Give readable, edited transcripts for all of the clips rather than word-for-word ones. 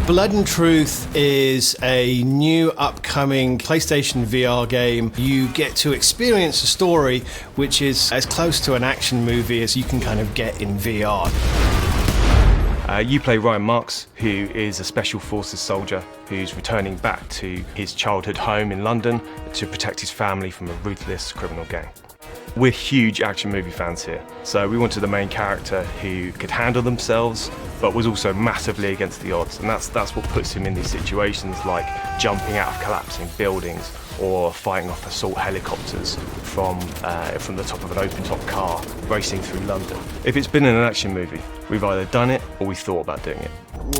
Blood and Truth is a new upcoming PlayStation VR game. You get to experience a story which is as close to an action movie as you can kind of get in VR. You play Ryan Marks, who is a Special Forces soldier who's returning back to his childhood home in London to protect his family from a ruthless criminal gang. We're huge action movie fans here, so we wanted a main character who could handle themselves but was also massively against the odds, and that's what puts him in these situations like jumping out of collapsing buildings or fighting off assault helicopters from the top of an open-top car racing through London. If it's been in an action movie, we've either done it or we thought about doing it.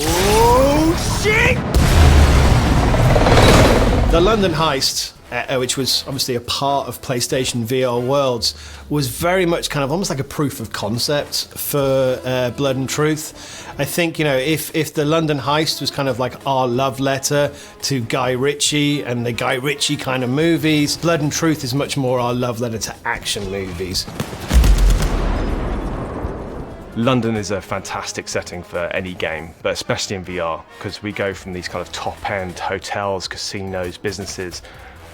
Oh shit! The London Heist, which was obviously a part of PlayStation VR Worlds, was very much kind of almost like a proof of concept for Blood and Truth. I think, you know, if the London Heist was kind of like our love letter to Guy Ritchie and the Guy Ritchie kind of movies, Blood and Truth is much more our love letter to action movies. London is a fantastic setting for any game, but especially in VR, because we go from these kind of top-end hotels, casinos, businesses,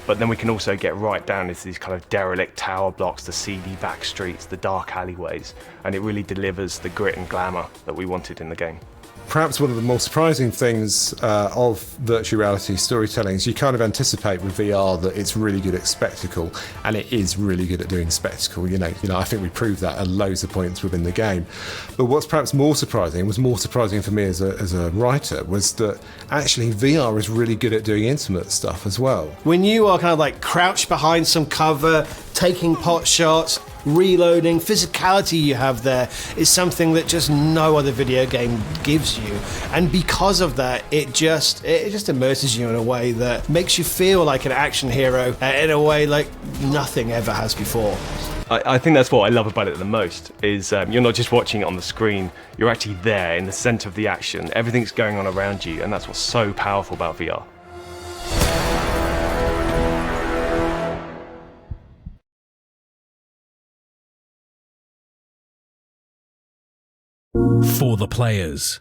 but then we can also get right down into these kind of derelict tower blocks, the seedy back streets, the dark alleyways, and it really delivers the grit and glamour that we wanted in the game. Perhaps one of the more surprising things of virtual reality storytelling is you kind of anticipate with VR that it's really good at spectacle, and it is really good at doing spectacle. You know, I think we proved that at loads of points within the game. But what's perhaps more surprising for me as a writer, was that actually VR is really good at doing intimate stuff as well. When you are kind of like crouched behind some cover, taking pot shots, reloading, physicality you have there is something that just no other video game gives you, and because of that it just immerses you in a way that makes you feel like an action hero in a way like nothing ever has before. I think that's what I love about it the most, is you're not just watching it on the screen, you're actually there in the centre of the action, everything's going on around you, and that's what's so powerful about VR. For the players.